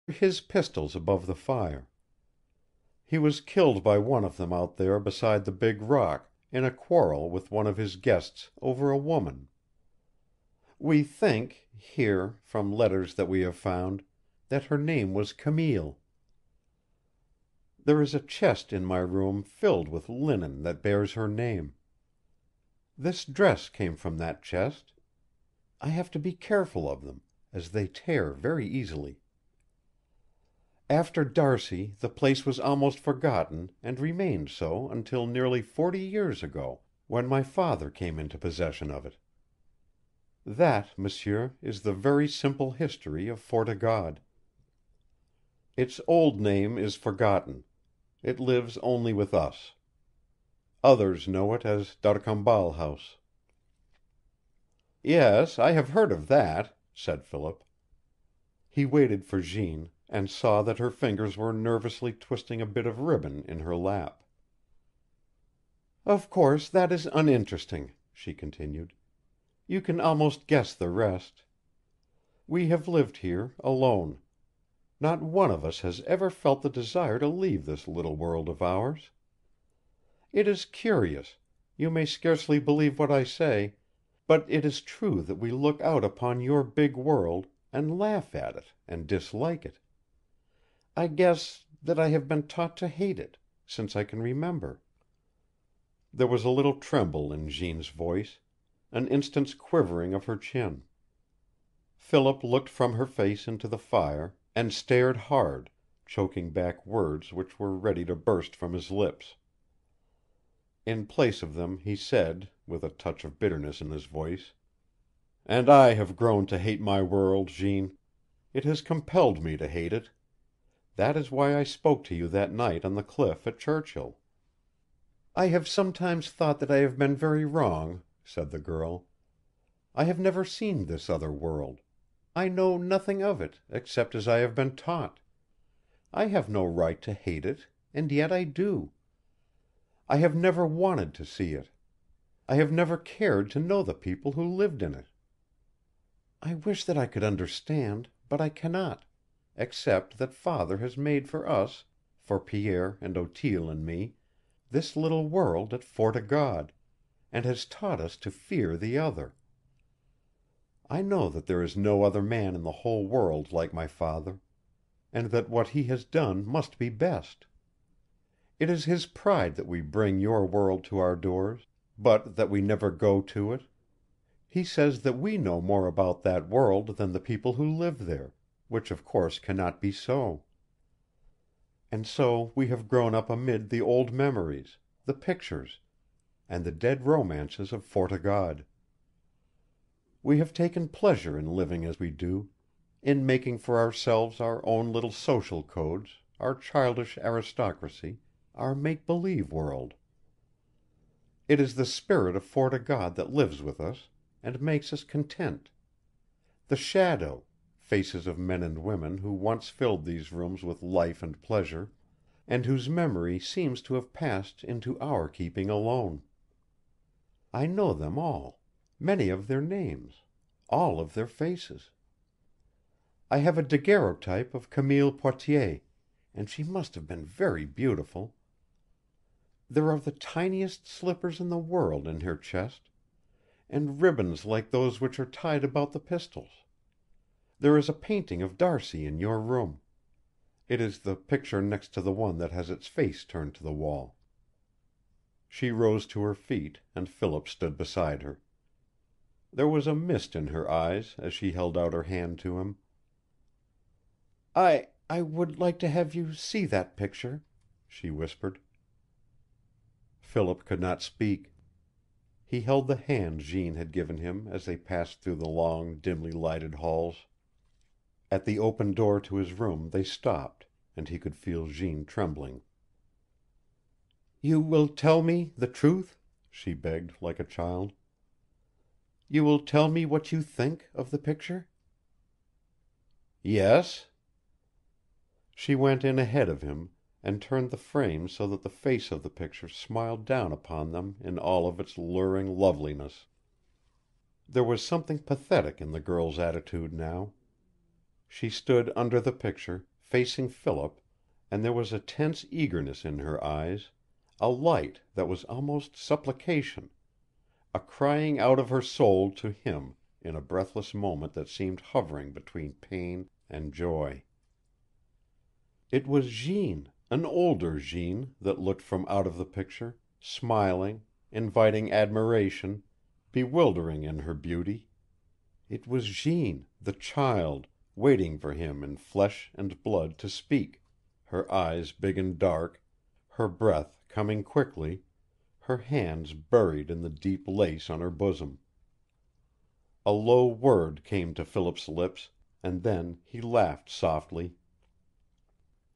his pistols above the fire. He was killed by one of them out there beside the big rock, in a quarrel with one of his guests over a woman. We think, here, from letters that we have found, that her name was Camille. There is a chest in my room filled with linen that bears her name. This dress came from that chest. I have to be careful of them, as they tear very easily. After D'Arcy the place was almost forgotten and remained so until nearly 40 years ago, when my father came into possession of it. That, monsieur, is the very simple history of Fort o' God. Its old name is forgotten. It lives only with us. Others know it as D'Arcambal House." "Yes, I have heard of that," said Philip. He waited for Jeanne, and saw that her fingers were nervously twisting a bit of ribbon in her lap. "Of course that is uninteresting," she continued. "You can almost guess the rest. We have lived here alone. Not one of us has ever felt the desire to leave this little world of ours. It is curious, you may scarcely believe what I say, but it is true that we look out upon your big world and laugh at it and dislike it. I guess that I have been taught to hate it, since I can remember." There was a little tremble in Jeanne's voice, an instant's quivering of her chin. Philip looked from her face into the fire, and stared hard, choking back words which were ready to burst from his lips. In place of them he said, with a touch of bitterness in his voice: "And I have grown to hate my world, Jeanne. It has compelled me to hate it. That is why I spoke to you that night on the cliff at Churchill." "I have sometimes thought that I have been very wrong," said the girl. "I have never seen this other world. I know nothing of it, except as I have been taught. I have no right to hate it, and yet I do. I have never wanted to see it. I have never cared to know the people who lived in it. I wish that I could understand, but I cannot, except that Father has made for us, for Pierre and Otille and me, this little world at Fort o' God, and has taught us to fear the other. I know that there is no other man in the whole world like my father, and that what he has done must be best. It is his pride that we bring your world to our doors, but that we never go to it. He says that we know more about that world than the people who live there, which of course cannot be so. And so we have grown up amid the old memories, the pictures, and the dead romances of Fort o' God. We have taken pleasure in living as we do, in making for ourselves our own little social codes, our childish aristocracy, our make-believe world. It is the spirit of Fort o' God that lives with us, and makes us content. The shadow, faces of men and women who once filled these rooms with life and pleasure, and whose memory seems to have passed into our keeping alone. I know them all, many of their names, all of their faces. I have a daguerreotype of Camille Poitier, and she must have been very beautiful. There are the tiniest slippers in the world in her chest, and ribbons like those which are tied about the pistols. There is a painting of D'Arcy in your room. It is the picture next to the one that has its face turned to the wall." She rose to her feet, and Philip stood beside her. There was a mist in her eyes as she held out her hand to him. I would like to have you see that picture," she whispered. Philip could not speak. He held the hand Jeanne had given him as they passed through the long, dimly lighted halls. At the open door to his room they stopped, and he could feel Jeanne trembling. "You will tell me the truth?" she begged, like a child. "You will tell me what you think of the picture?" "Yes." She went in ahead of him, and turned the frame so that the face of the picture smiled down upon them in all of its luring loveliness. There was something pathetic in the girl's attitude now. She stood under the picture, facing Philip, and there was a tense eagerness in her eyes, a light that was almost supplication, a crying out of her soul to him in a breathless moment that seemed hovering between pain and joy. It was Jeanne, an older Jeanne, that looked from out of the picture, smiling, inviting admiration, bewildering in her beauty. It was Jeanne, the child, waiting for him in flesh and blood to speak, her eyes big and dark, her breath coming quickly, her hands buried in the deep lace on her bosom. A low word came to Philip's lips, and then he laughed softly.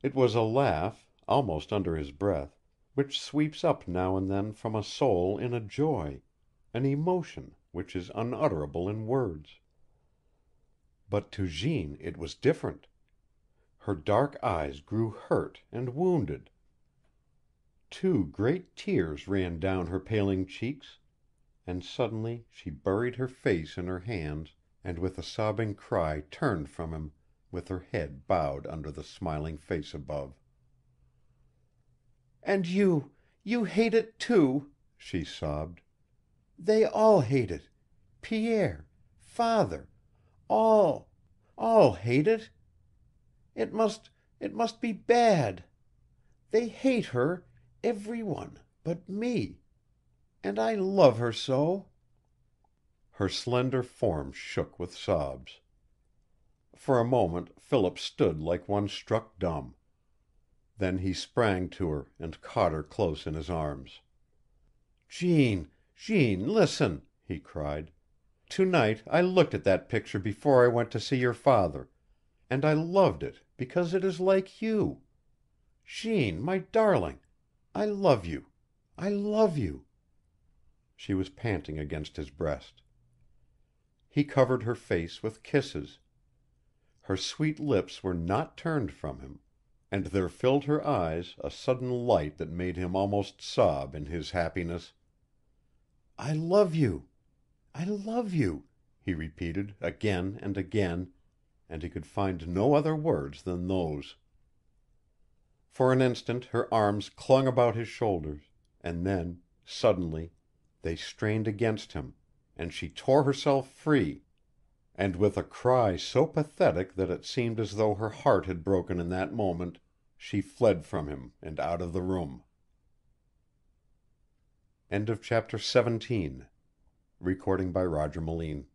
It was a laugh, almost under his breath, which sweeps up now and then from a soul in a joy, an emotion which is unutterable in words. But to Jeanne it was different. Her dark eyes grew hurt and wounded. Two great tears ran down her paling cheeks, and suddenly she buried her face in her hands and with a sobbing cry turned from him, with her head bowed under the smiling face above. "And you hate it, too," she sobbed. "They all hate it. Pierre, father, all hate it. It must be bad. They hate her, every one, but me. And I love her so." Her slender form shook with sobs. For a moment Philip stood like one struck dumb. Then he sprang to her and caught her close in his arms. "Jeanne, Jeanne, listen!" he cried. "To night I looked at that picture before I went to see your father, and I loved it because it is like you. Jeanne, my darling, I love you. I love you." She was panting against his breast. He covered her face with kisses. Her sweet lips were not turned from him, and there filled her eyes a sudden light that made him almost sob in his happiness. "I love you. I love you," he repeated again and again, and he could find no other words than those. For an instant her arms clung about his shoulders, and then, suddenly, they strained against him, and she tore herself free, and with a cry so pathetic that it seemed as though her heart had broken in that moment, she fled from him and out of the room. Chapter 17. Recording by Roger Moline.